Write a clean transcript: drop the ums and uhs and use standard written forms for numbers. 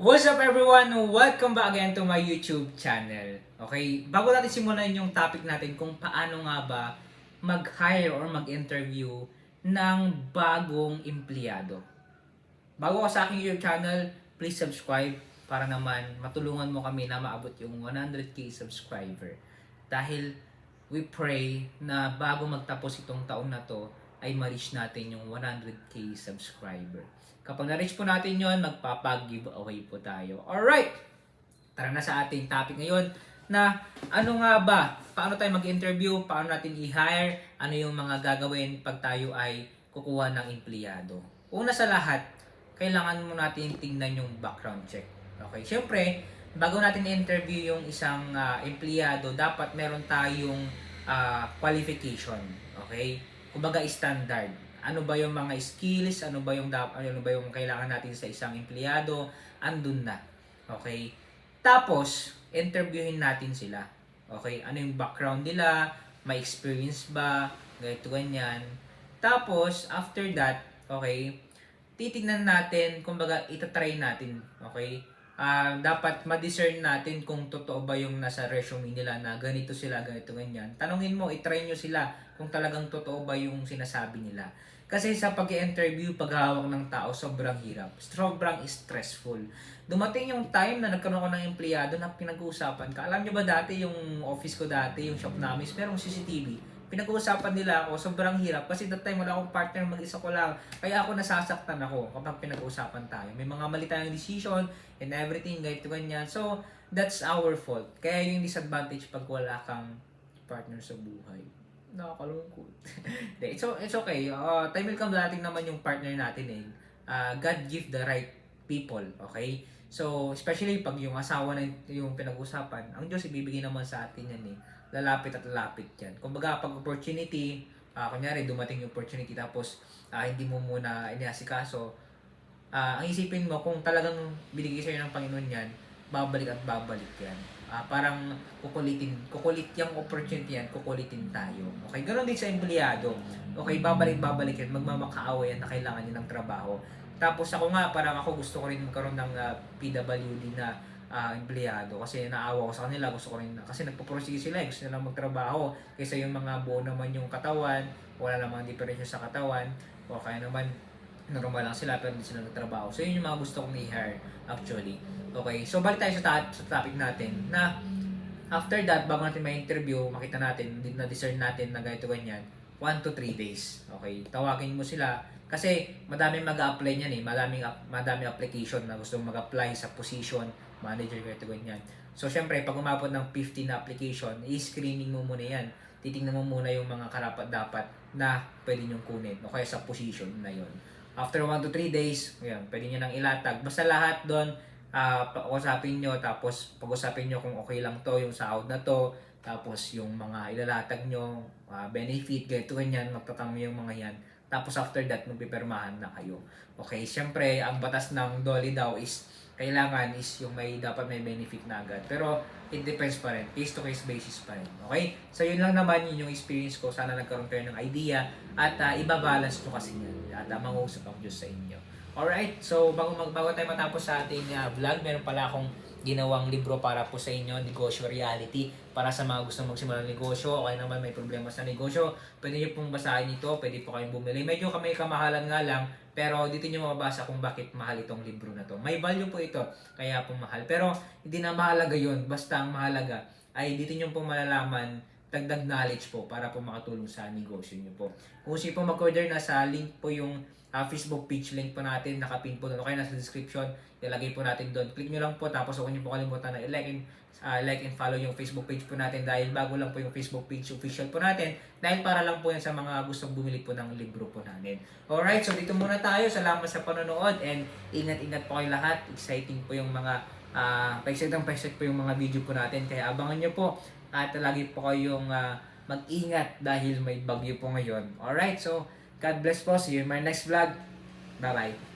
What's up everyone? Welcome back again to my YouTube channel. Okay, bago natin simulan yung topic natin kung paano nga ba mag-hire or mag-interview ng bagong empleyado. Bago ka sa aking YouTube channel, please subscribe para naman matulungan mo kami na maabot yung 100k subscriber. Dahil we pray na bago magtapos itong taon na to, ay ma-reach natin yung 100k subscriber. Kapag na-reach po natin yon, magpapag-giveaway po tayo. Alright! Tara na sa ating topic ngayon na ano nga ba? Paano tayo mag-interview? Paano natin i-hire? Ano yung mga gagawin pag tayo ay kukuha ng empleyado? Una sa lahat, kailangan mo natin tingnan yung background check. Okay? Siyempre, bago natin i-interview yung isang empleyado, dapat meron tayong qualification. Okay? Kumbaga standard. Ano ba yung mga skills, ano ba yung kailangan natin sa isang empleyado, andun na. Okay? Tapos, interviewin natin sila. Okay? Ano yung background nila, may experience ba, ganito ganyan. Tapos, after that, okay, titignan natin, kumbaga itatry natin. Okay? Dapat ma-discern natin kung totoo ba yung nasa resume nila na ganito sila, ganito, ganyan. Tanungin mo, itry nyo sila kung talagang totoo ba yung sinasabi nila. Kasi sa pag-interview, paghawak ng tao, sobrang hirap. Sobrang stressful. Dumating yung time na nagkaroon ako ng empleyado na pinag-uusapan ka. Alam nyo ba dati yung office ko dati, yung shop namin, merong CCTV. Pinag-uusapan nila ako, sobrang hirap. Kasi that time wala akong partner, mag-isa ko lang. Kaya ako nasasaktan ako kapag pinag-uusapan tayo. May mga mali tayong decision and everything, ganito ganyan. So, that's our fault. Kaya yung disadvantage pag wala kang partner sa buhay. Nakakalungkot. it's okay. Time will come, dating naman yung partner natin eh. God give the right people, okay? So, especially pag yung asawa na yung pinag-usapan, ang Diyos ibibigay naman sa atin yan eh. Lalapit at lalapit yan. Kumbaga, pag opportunity, kunyari dumating yung opportunity tapos hindi mo muna iniasikaso, ang isipin mo kung talagang binigay sa'yo ng Panginoon yan, babalik at babalik yan. Parang kukulit yung opportunity yan, kukulitin tayo. Okay, ganoon din sa empleyado. Okay, babalik yan, magmamakaawa yan na kailangan niya ng trabaho. Tapos ako nga, parang ako gusto ko rin magkaroon ng PWD na empleyado kasi naawa ko sa kanila, gusto ko rin kasi nagpo-proceed sila, gusto nila magtrabaho kaysa yung mga buo naman yung katawan, wala namang diferensya sa katawan, o kaya naman normal lang sila pero hindi sila nagtrabaho. So yun yung mga gusto kong i-hire actually. Okay, so balik tayo sa topic natin na after that, bago natin may interview, makita natin, na-discern natin na ganito ganyan, 1 to 3 days. Okay, tawagin mo sila kasi madaming mag-a-apply niyan eh, madaming application na gusto mag-apply sa position, manager, ganito ganyan. So syempre, pag umabot ng 15 na application, i-screening mo muna yan. Titingnan mo muna yung mga karapat-dapat na pwede nyong kunin o kaya sa position na yon. After 1 to 3 days, yan, pwede nyo nang ilatag. Basta lahat doon, pag-usapin nyo, tapos pag-usapin nyo kung okay lang to, yung sahod na to, tapos yung mga ilalatag nyo, benefit, ganito ganyan, magtatanong yung mga yan. Tapos after that, magpipirmahan na kayo. Okay, syempre, ang batas ng DOLE daw is, kailangan is yung dapat may benefit na agad. Pero, it depends pa rin. Case to case basis pa rin. Okay? So, yun lang naman yun yung experience ko. Sana nagkaroon kayo ng idea at ibabalance nyo kasi yan. At mangusap ang Diyos sa inyo. Alright? So, bago tayo matapos sa ating vlog, meron pala akong ginawang libro para po sa inyo, Negosyo Reality, para sa mga gusto magsimula ng negosyo o kaya naman may problema sa negosyo, pwede nyo pong basahin ito, pwede po kayong bumili. Medyo may kamahalan nga lang, pero dito nyo mababasa kung bakit mahal itong libro na to. May value po ito, kaya po mahal. Pero hindi na mahalaga yun, basta ang mahalaga ay dito nyo pong malalaman dagdag knowledge po para po makatulong sa negosyo nyo po. Kung gusto po mag-order, nasa link po yung Facebook page link po natin, nakapin po doon. Okay, nasa description, ilagay po natin doon. Click nyo lang po, tapos huwag nyo po kalimutan na like and follow yung Facebook page po natin dahil bago lang po yung Facebook page official po natin dahil para lang po yan sa mga gustong bumili po ng libro po natin. Alright, so dito muna tayo. Salamat sa panonood and ingat-ingat po kayo lahat. Exciting po yung mga pa-excite po yung mga video po natin kaya abangan nyo po at lagi po kayong mag-ingat dahil may bagyo po ngayon. Alright, so God bless po. See you in my next vlog. Bye-bye.